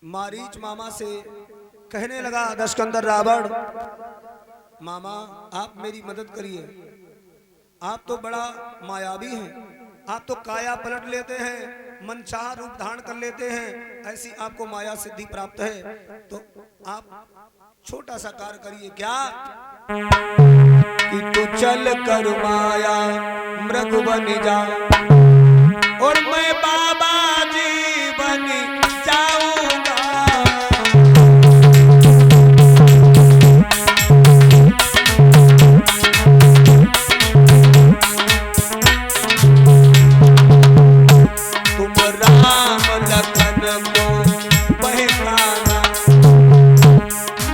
मारीच मामा से कहने लगा दशकंदर रावण, मामा आप मेरी मदद करिए, आप तो बड़ा मायावी हैं, आप तो काया पलट लेते हैं, मनचाहा रूप धारण कर लेते हैं, ऐसी आपको माया सिद्धि प्राप्त है, तो आप छोटा सा कार्य करिए। क्या कि तू चल कर माया मृग बन जा और मैं बाबा जी बन जाऊंगा। तुम राम लखन को पहचाना,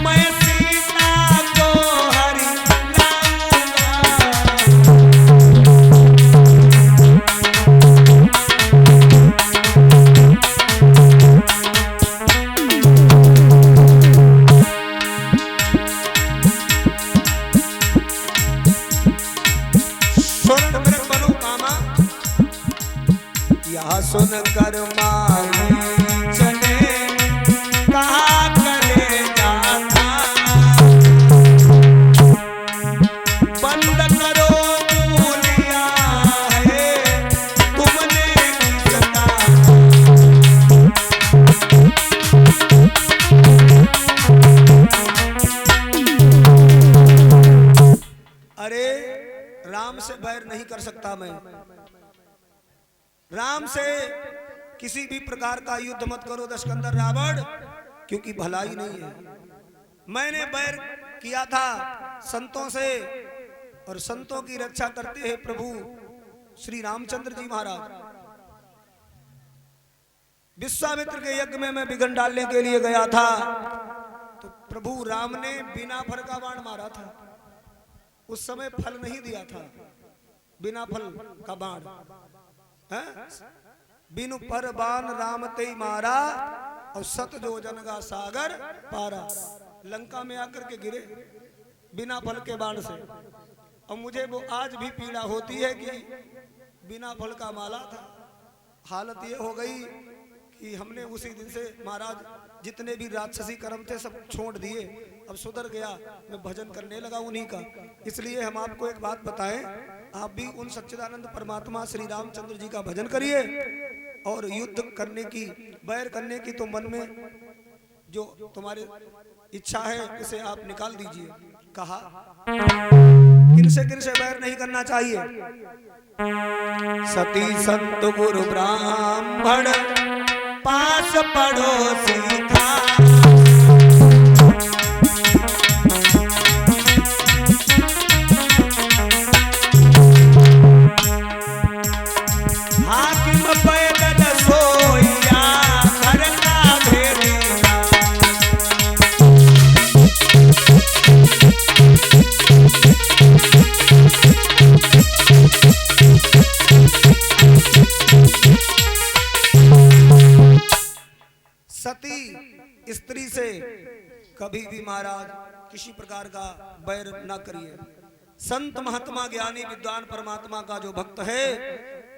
मैं सीता को हरि लाऊंगा। स्वर्ण मृग बनो मामा, यह सुनकर माई चले कहा करे जाता, बंद करो बोलिया है तुमने किसका। अरे राम से बैर नहीं कर सकता मैं, राम से किसी भी प्रकार का युद्ध मत करो दशकंदर रावण, क्योंकि भलाई नहीं है। मैंने बैर किया था संतों से, और संतों की रक्षा करते हैं प्रभु श्री रामचंद्र जी महाराज। विश्वामित्र के यज्ञ में मैं विघ्न डालने के लिए गया था, तो प्रभु राम ने बिना फल का बाण मारा था। उस समय फल नहीं दिया था, बिना फल का बाण, बिनु पर बाण राम ते मारा और सत जो जन का सागर पारा। लंका में आकर के गिरे बिना फल के बाण से, और मुझे वो आज भी पीड़ा होती है कि बिना फल का माला था। हालत ये हो गई कि हमने उसी दिन से महाराज जितने भी राक्षसी कर्म थे सब छोड़ दिए, अब सुधर गया, मैं भजन करने लगा उन्हीं का। इसलिए हम आपको एक बात बताएं, आप भी उन सच्चिदानंद परमात्मा श्री रामचंद्र जी का भजन करिए, और युद्ध करने की, बैर करने की तो मन में जो तुम्हारे इच्छा है उसे आप निकाल दीजिए। कहा किनसे किनसे बैर नहीं करना चाहिए। सती संत गुरु ब्राह्मण पास पड़ोसी था, हाकिम पैदल सोया घर का भेड़िया। सती स्त्री से कभी भी महाराज किसी प्रकार का बैर न करिए। संत महात्मा ज्ञानी विद्वान परमात्मा का जो भक्त है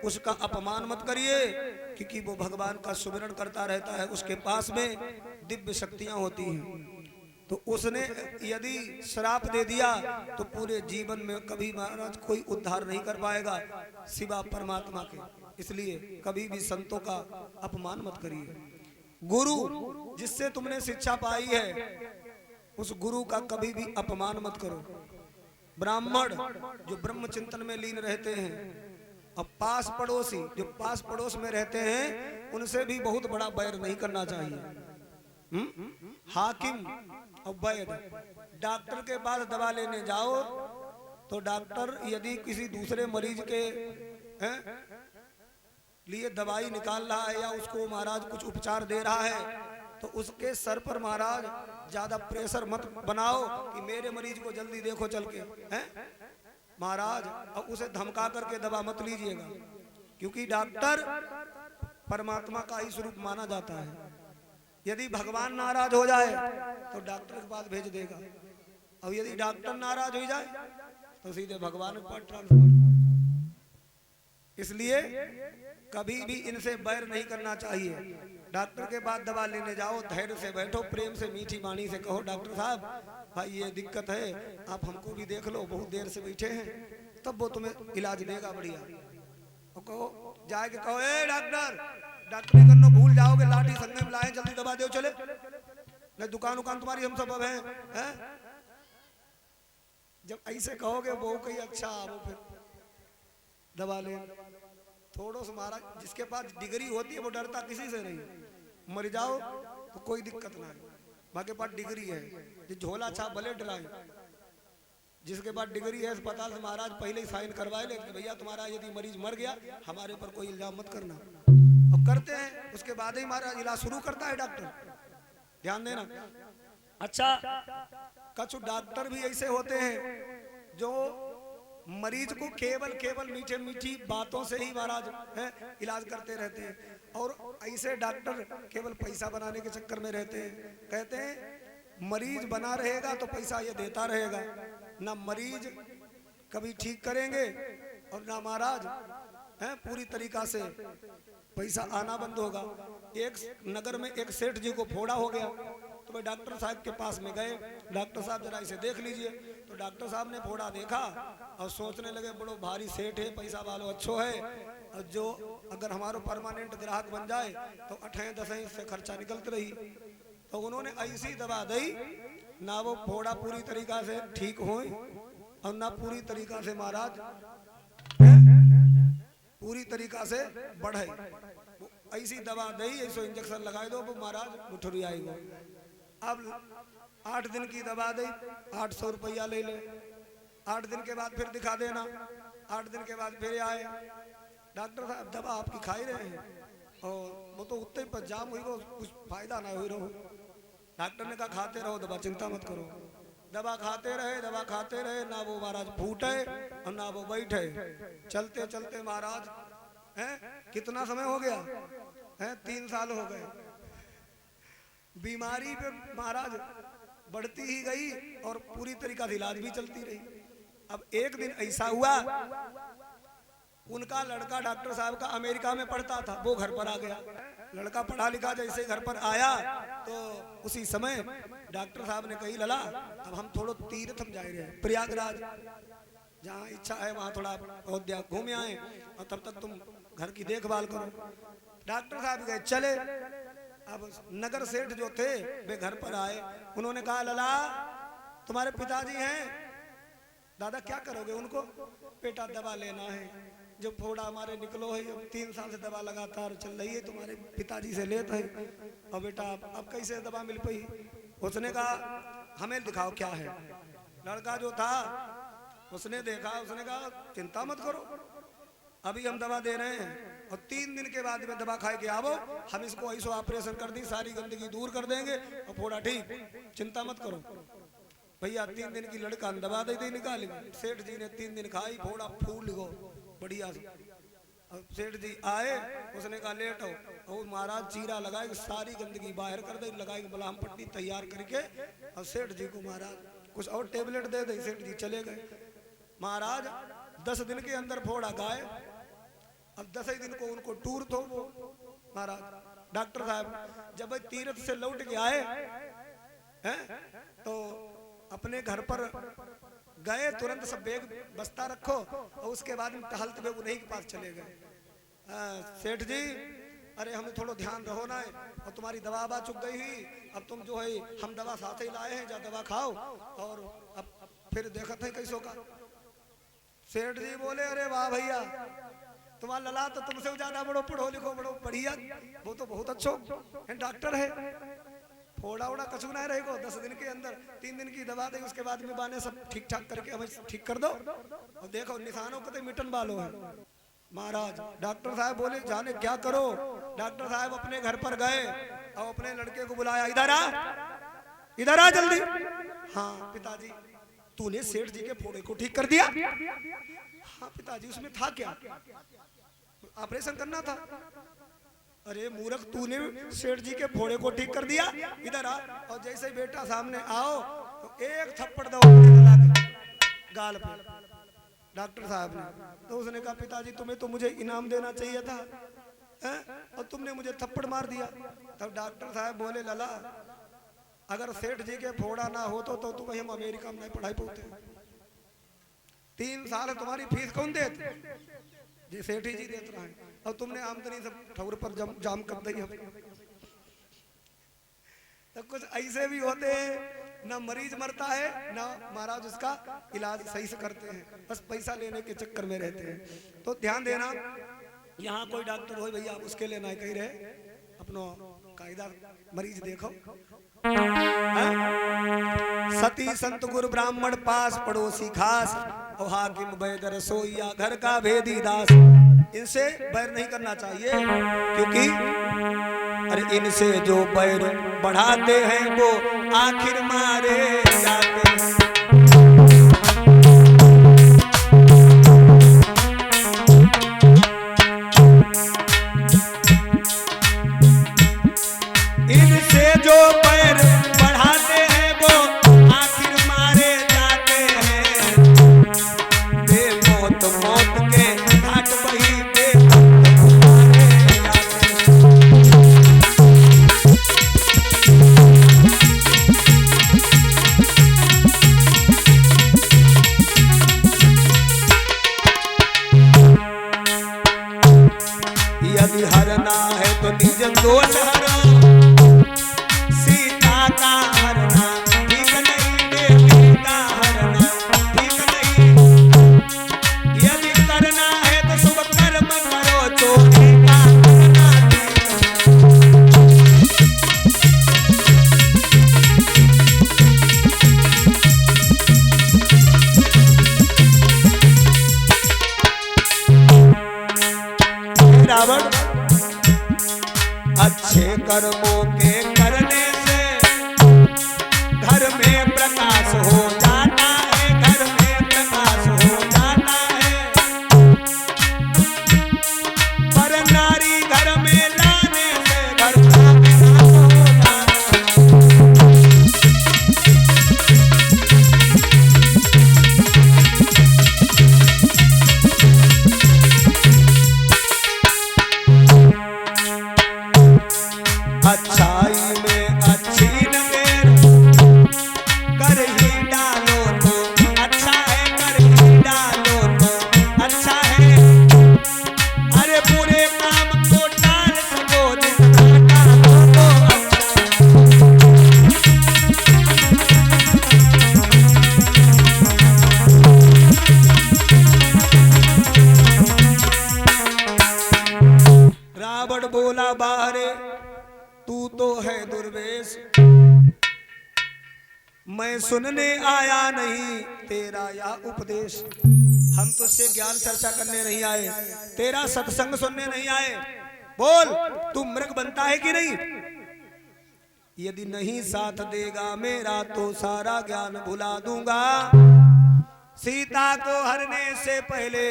उसका अपमान मत करिए, क्योंकि वो भगवान का सुमिरन करता रहता है, उसके पास में दिव्य शक्तियां होती हैं। तो उसने यदि श्राप दे दिया तो पूरे जीवन में कभी महाराज कोई उद्धार नहीं कर पाएगा सिवा परमात्मा के। इसलिए कभी भी संतों का अपमान मत करिए। गुरु जिससे तुमने शिक्षा पाई है उस गुरु का कभी भी अपमान मत करो। ब्राह्मण जो ब्रह्म चिंतन में लीन रहते हैं, और पास पड़ोसी जो पास पड़ोस में रहते हैं उनसे भी बहुत बड़ा बैर नहीं करना चाहिए। हाकिम और वैद्य, डॉक्टर के पास दवा लेने जाओ तो डॉक्टर यदि किसी दूसरे मरीज के लिए दवाई निकाल रहा है या उसको महाराज कुछ उपचार दे रहा है, तो उसके सर पर महाराज ज्यादा प्रेशर मत बनाओ कि मेरे मरीज को जल्दी देखो चल के, हैं महाराज, और उसे धमका करके दवा मत लीजिएगा, क्योंकि डॉक्टर परमात्मा का ही स्वरूप माना जाता है। यदि भगवान नाराज हो जाए तो डॉक्टर के पास भेज देगा, और यदि डॉक्टर नाराज हो जाए तो सीधे भगवान के पास ट्रांसफर। इसलिए कभी भी इनसे बैर नहीं करना चाहिए। डॉक्टर के पास दवा लेने जाओ, धैर्य से बैठो, प्रेम से मीठी वाणी से कहो डॉक्टर साहब भाई ये दिक्कत है, आप हमको भी देख लो, बहुत देर से बैठे हैं, तब वो तुम्हें इलाज देगा बढ़िया। और कहो जाके कहो ए डॉक्टर, डॉक्टरी करना भूल जाओगे, लाठी संगे में लाए, जल्दी दवा दो चले, नहीं दुकान उकान तुम्हारी हम सब अब हैं। जब ऐसे कहोगे वो कही अच्छा वो फिर दवा ले। थोड़ा सा महाराज जिसके पास डिग्री होती है वो डरता किसी से नहीं, मर जाओ तो कोई दिक्कत ना है, बाकी पास डिग्री है, जो झोला छाप भले डराए, जिसके पास डिग्री है अस्पताल से महाराज पहले ही साइन करवाए लेते भैया तुम्हारा यदि मरीज मर गया हमारे पर कोई इल्जाम मत करना, और करते हैं उसके बाद ही महाराज इलाज शुरू करता है डॉक्टर, ध्यान देना। अच्छा कुछ डॉक्टर भी ऐसे होते हैं जो मरीज को केवल मीठे मीठी बातों से ही महाराज है इलाज करते रहते हैं, और ऐसे डॉक्टर केवल पैसा बनाने के चक्कर में रहते हैं। कहते हैं मरीज बना रहेगा तो पैसा ये देता रहेगा, ना मरीज कभी ठीक करेंगे और ना महाराज है पूरी तरीका से पैसा आना बंद होगा। एक नगर में एक सेठ जी को फोड़ा हो गया, तो भाई डॉक्टर साहब के पास में गए, डॉक्टर साहब जरा इसे देख लीजिए। तो डॉक्टर साहब ने फोड़ा देखा और सोचने लगे बड़ो भारी सेठ है, पैसा वालों अच्छो है, और जो अगर हमारा परमानेंट ग्राहक बन जाए तो 8-10 से खर्चा निकलती रही। तो उन्होंने ऐसी दवा दी, ना वो फोड़ा पूरी तरीका से ठीक हो और ना पूरी तरीका से महाराज पूरी तरीका से बढ़े, ऐसी दवा दी, ऐसो इंजेक्शन लगा दो वो महाराज मुठुरी आएगा। अब 8 दिन की दवा दी, 800 रुपया ले ले, 8 दिन के बाद फिर दिखा देना, 8 दिन के बाद फिर आए डॉक्टर साहब दवा आपकी खाई रहे हैं, और वो तो उतने पर जाम हुई वो कुछ फायदा ना हुई रहो। डॉक्टर ने कहा खाते रहो दवा, चिंता मत करो। दवा खाते रहे, ना वो महाराज फूटे और ना वो बैठे, चलते चलते महाराज हैं कितना समय हो गया है, 3 साल हो गए। बीमारी पे महाराज बढ़ती ही गई और पूरी तरीका से इलाज भी चलती रही। अब एक दिन ऐसा हुआ, उनका लड़का डॉक्टर साहब का अमेरिका में पढ़ता था, वो घर पर आ गया। लड़का पढ़ा लिखा जैसे घर पर आया तो उसी समय डॉक्टर साहब ने कही लला अब हम थोड़ा तीर्थ हम जा रहे हैं प्रयागराज, जहाँ इच्छा है वहाँ थोड़ा अयोध्या घूम आए और तब तक तुम घर की देखभाल करो। डॉक्टर साहब गए चले। अब नगर सेठ जो थे वे घर पर आए, उन्होंने कहा लला तुम्हारे पिताजी हैं, दादा क्या करोगे उनको? बेटा दवा लेना है, जो फोड़ा हमारे निकलो है, 3 साल से दवा लगातार चल रही है, तुम्हारे पिताजी से लेते हैं, और बेटा अब कैसे दवा मिल पाई? उसने कहा हमें दिखाओ क्या है। लड़का जो था उसने देखा, उसने कहा चिंता मत करो, अभी हम दवा दे रहे हैं और 3 दिन के बाद में दवा खाए के आवो, हम इसको ऐसा ऑपरेशन कर दी, सारी गंदगी दूर कर देंगे और फोड़ा ठीक, चिंता मत करो। भैया 3 दिन की लड़का दवा दे दी निकाली, सेठ जी ने 3 दिन खाई, फोड़ा फूल गो बढ़िया से। अब सेठ जी आए, उसने कहा लेट हो, और महाराज चीरा लगाए सारी गंदगी बाहर कर दे, लगाई बलाम पट्टी तैयार करके और सेठ जी को महाराज कुछ और टेबलेट दे दी। सेठ जी चले गए। महाराज 10 दिन के अंदर फोड़ा गाय। अब 10 दिन को उनको टूर तो वो महाराज डॉक्टर साहब जब तीर्थ से लौट के आए हैं तो अपने घर पर गए, तुरंत सब बैग बस्ता रखो और उसके बाद में टहलते हुए उन्हीं के पास चले गए। सेठ जी अरे हमें थोड़ा ध्यान रहो ना, और तुम्हारी दवा चुक गई ही, अब तुम जो है हम दवा साथ ही लाए हैं, जा दवा खाओ और अब फिर देखते हैं कैसो का। सेठ जी बोले अरे वाह भैया तुम्हारा लला तो तुमसे ज्यादा बड़ो पढ़ो लिखो बड़ो बढ़िया, वो तो बहुत अच्छो डॉक्टर है, फोड़ा ओड़ा कछु ना रहेगा। 10 दिन के अंदर 3 दिन की दवा दे, उसके बाद में बाने सब ठीक ठाक करके हमें ठीक कर दो और देखो निशानों को तो मिटन वालों है। महाराज डॉक्टर साहब बोले जाने क्या करो। डॉक्टर साहब अपने घर पर गए और अपने लड़के को बुलाया, इधर आ जल्दी। हाँ पिताजी तूने सेठ जी के फोड़े को ठीक कर दिया? हाँ पिताजी उसमें था क्या, ऑपरेशन करना था। अरे मूर्ख तूने सेठ जी के फोड़े को ठीक कर दिया, इधर आ। और जैसे बेटा सामने आओ तो एक थप्पड़ दो गाल पे डॉक्टर साहब ने। तो उसने कहा पिताजी तुम्हें तो मुझे इनाम देना चाहिए था, हैं? और तुमने मुझे थप्पड़ मार दिया। तब डॉक्टर साहब बोले लला अगर सेठ जी के फोड़ा ना हो तो तुम हम अमेरिका में नहीं पढ़ाई पाते। 3 साल तुम्हारी फीस कौन देते जी? सेठी जी देते रहे। और तुमने आमदनी सब ठौर पर जाम कर दी। तो कुछ ऐसे भी होते हैं, ना मरीज मरता है ना महाराज उसका इलाज सही से करते हैं, बस पैसा लेने के चक्कर में रहते हैं। तो ध्यान देना, यहाँ कोई डॉक्टर हो भैया आप उसके लिए ना कही रहे, अपनो कायदा मरीज देखो। सती संत गुरु ब्राह्मण पास पड़ोसी खास, और हाकिम वैद रसोइया घर का भेदी दास। इनसे बैर नहीं करना चाहिए, क्योंकि अरे इनसे जो बैर बढ़ाते हैं वो आखिर मारे जाते हैं। इनसे जो बैर बढ़ाते हैं वो आखिर मारे जाते हैं। बेमौत मौत के घाट वही यदि हरना है तो निज दोष हरो, सीता का हरना ठीक नहीं, बेटी का हरना ठीक नहीं। यदि करना है तो शुभ कर्म करो, चोरी का हरना रावण अच्छे कर्मों के करने से घर में प्रकाश हो जाता है, घर में प्रकाश हो जाता है। पर नारी घर में लाने से घर का विनाश हो जाता अच्छाई में अच्छी नजर कर ही डालो तो अच्छा है, कर ही डालो तो अच्छा है। अरे बुरे काम को टाल सको, जितना टालो तो अच्छा। रावण बोला बाहरे तू तो है दुर्वेश, मैं सुनने आया नहीं तेरा या उपदेश। हम तुझसे ज्ञान चर्चा करने नहीं आए, तेरा सत्संग सुनने नहीं आए। बोल तू मृग बनता है कि नहीं? यदि नहीं साथ देगा मेरा तो सारा ज्ञान भुला दूंगा। सीता को हरने से पहले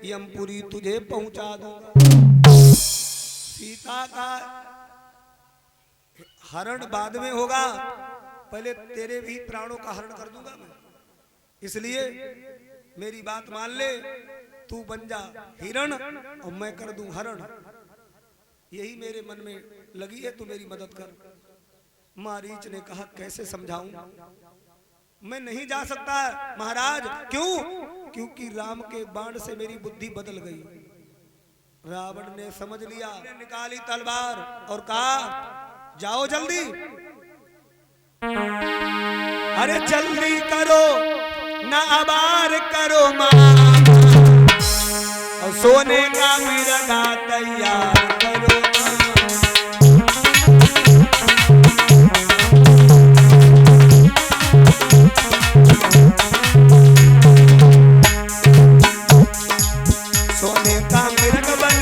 यमपुरी तुझे पहुंचा दूंगा। सीता का हरण बाद में होगा, पहले तेरे भी प्राणों का हरण कर दूंगा मैं। इसलिए मेरी बात मान ले, तू बन जा हिरण और मैं कर दूं हरण। यही मेरे मन में लगी है, तू मेरी मदद कर। मारीच ने कहा कैसे समझाऊं, मैं नहीं जा सकता महाराज। क्यों? क्योंकि राम के बाण से मेरी बुद्धि बदल गई। रावण ने समझ लिया, निकाली तलवार और कहा जाओ जल्दी, अरे जल्दी करो ना आबार करो मां, और सोने का मिर्गा तैयार करो। सोने का मिर्ग बन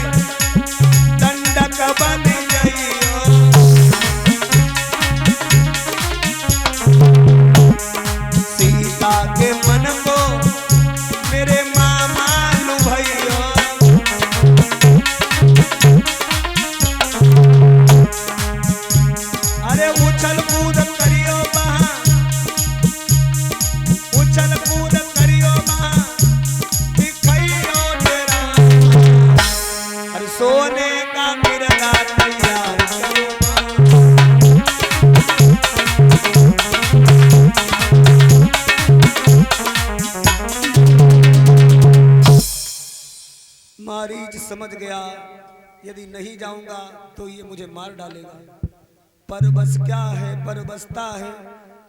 दंडक बन जाइयो, सीता के मन को मेरे मामा लुभाइयो। अरे उछल कूद करियो वहाँ, उछल कूद करियो वहाँ, दिखाइयो तेरा। अरे सोने का यदि नहीं जाऊंगा तो ये मुझे मार डालेगा। पर बस क्या है, पर बसता है,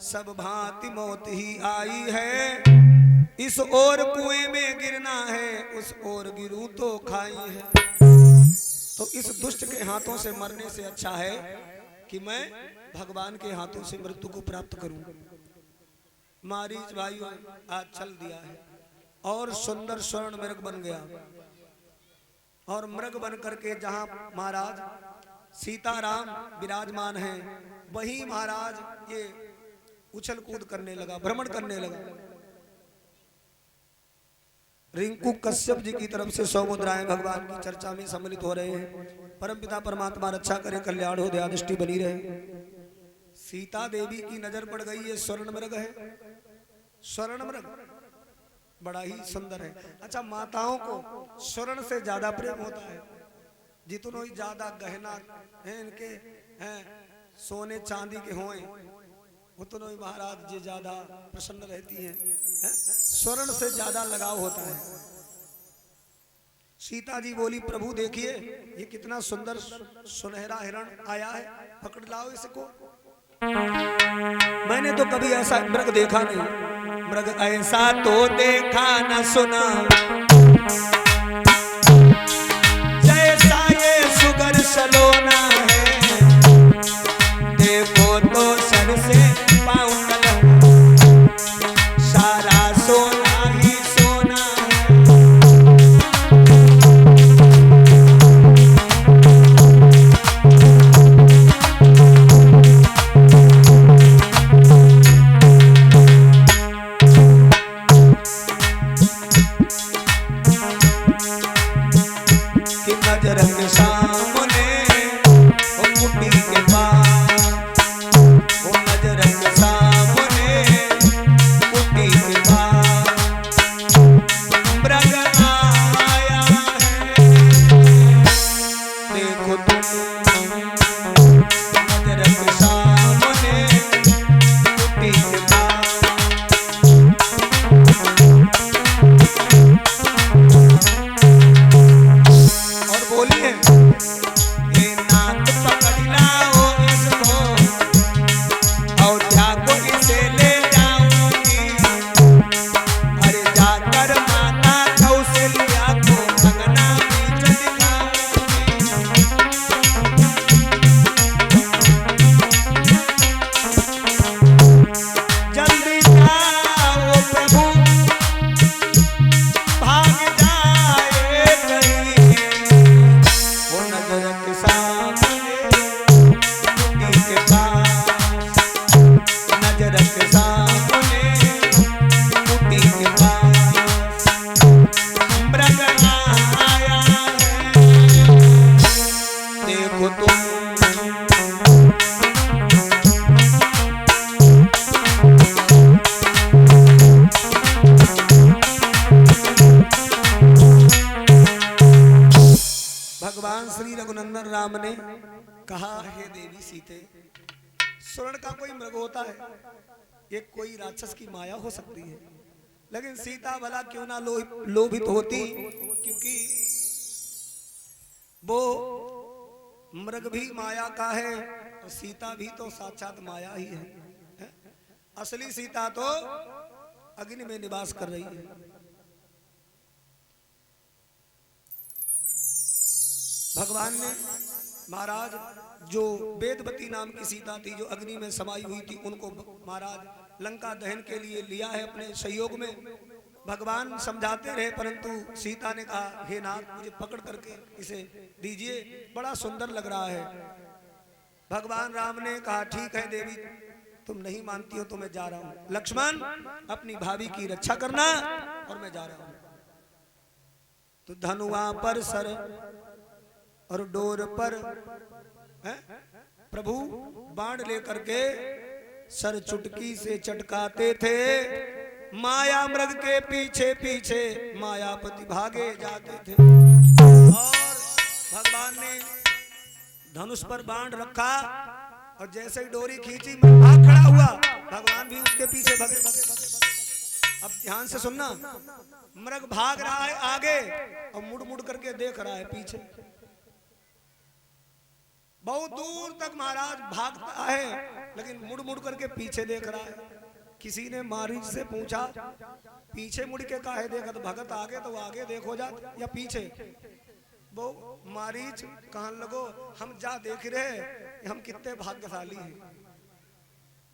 सब भांति मौत ही आई है। इस ओर कुएं में गिरना है, उस ओर गिरूं तो खाई है। तो इस दुष्ट के हाथों से मरने से अच्छा है कि मैं भगवान के हाथों से मृत्यु को प्राप्त करूं। मारीच भाइयों आज चल दिया है और सुंदर स्वर्ण मृग बन गया। और मृग बन करके जहां महाराज सीताराम विराजमान हैं, वहीं महाराज ये उछल कूद करने लगा, भ्रमण करने लगा। रिंकू कश्यप जी की तरफ से 100 मुद्राएं भगवान की चर्चा में सम्मिलित हो रहे हैं। परमपिता परमात्मा रक्षा करे, कल्याण हो, दया दृष्टि बनी रहे। सीता देवी की नजर पड़ गई, ये स्वर्ण मृग है। स्वर्ण मृग बड़ा ही सुंदर है। अच्छा, माताओं को स्वर्ण से ज्यादा प्रेम होता है। जितनों ही ज्यादा गहना है इनके हैं, सोने चांदी के होए, उतनों ही महाराज जी ज्यादा प्रसन्न रहती हैं। स्वर्ण से ज्यादा लगाव होता है। सीता जी बोली, प्रभु देखिए ये कितना सुंदर सुनहरा हिरण आया है, पकड़ लाओ इसको। मैंने तो कभी ऐसा मृग देखा नहीं, मृग ऐसा तो देखा न सुना, जैसा ये सुगर सलोना है। देखो तो सर से पाँव तक सारा सोना ही सोना है। कि नजर के सामने वो कुटी के पास, वो नजर के सामने कुटी के पास मृग आया है। देखो तुम नजर के सामने कुटी के पास। और बोलिए, ये नाक पकड़ लाओ इसको, अयोध्या को इसे ले जाऊंगी। अरे जाकर माता कौशल्या को अंगना बीच दिखाऊंगी। जल्दी जाओ प्रभु, भाग जाए कहीं। वो नजर के सामने कुटी के पास, नजर के सामने कुटी के पास मृग आया है। देखो तुम भगवान श्री रघुनंदन राम ने कहा, हे देवी सीते, स्वर्ण का कोई मृग होता है, ये कोई राक्षस की माया हो सकती है। लेकिन सीता भला क्यों ना लोभित होती, क्योंकि वो मृग भी माया का है और सीता भी तो साक्षात माया ही है। असली सीता तो अग्नि में निवास कर रही है। भगवान ने महाराज जो वेदवती नाम की सीता थी, जो अग्नि में समाई हुई थी, उनको महाराज लंका दहन के लिए लिया है अपने सहयोग में। भगवान समझाते रहे, परंतु सीता ने कहा, हे नाथ, मुझे पकड़ करके इसे दीजिए, बड़ा सुंदर लग रहा है। भगवान राम ने कहा, ठीक है देवी, तुम नहीं मानती हो तो मैं जा रहा हूं। लक्ष्मण, अपनी भाभी की रक्षा करना और मैं जा रहा हूं। तो धनुआ पर सर और डोर पर प्रभु बाण लेकर के सर चुटकी से चटकाते थे। माया मृग के पीछे पीछे मायापति भागे जाते थे। और भगवान ने धनुष पर बाण रखा और जैसे ही डोरी खींची, भाग खड़ा हुआ, भगवान भी उसके पीछे भागे। अब ध्यान से सुनना, मृग भाग रहा है आगे और मुड़ मुड़ करके देख रहा है पीछे। बहुत दूर तक महाराज भागता है, लेकिन मुड़ मुड़ करके पीछे देख रहा है। किसी ने मारीच से पूछा, पीछे मुड़ के काहे देखा? तो भगत आगे तो आगे देखो जा या पीछे। वो मारीच कहन लगो, हम जा देख रहे, हम कितने भाग्यशाली हैं,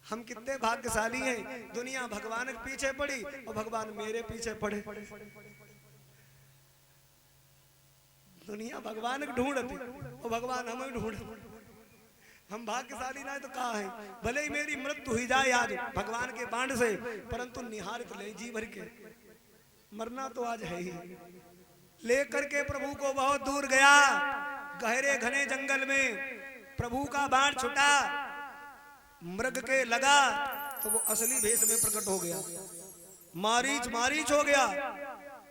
हम कितने भाग्यशाली हैं। दुनिया भगवान के पीछे पड़ी और भगवान मेरे पीछे पड़े। दुनिया भगवान को ढूंढती और भगवान हमें ढूंढते। हम भाग्यशाली ना तो कहा है, भले ही मेरी मृत्यु हुई जाए आज भगवान के बाण से, परंतु निहारित ले जी भर के, मरना तो आज है ही। लेकर के प्रभु को बहुत दूर गया, गहरे घने जंगल में प्रभु का बाण छुटा, मृग के लगा तो वो असली भेष में प्रकट हो गया। मारीच मारीच हो गया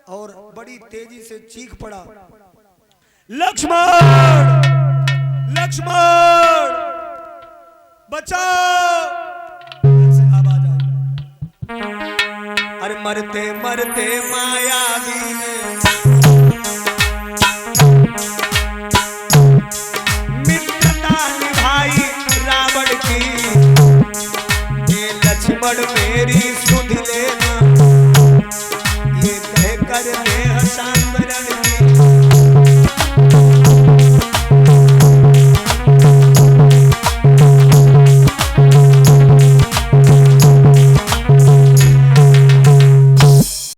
और बड़ी तेजी से चीख पड़ा, लक्ष्मण लक्ष्मण बचाओ। आवाज आई, अरे मरते मरते मायावी ने मित्रता निभाई रावण की, ये लक्ष्मण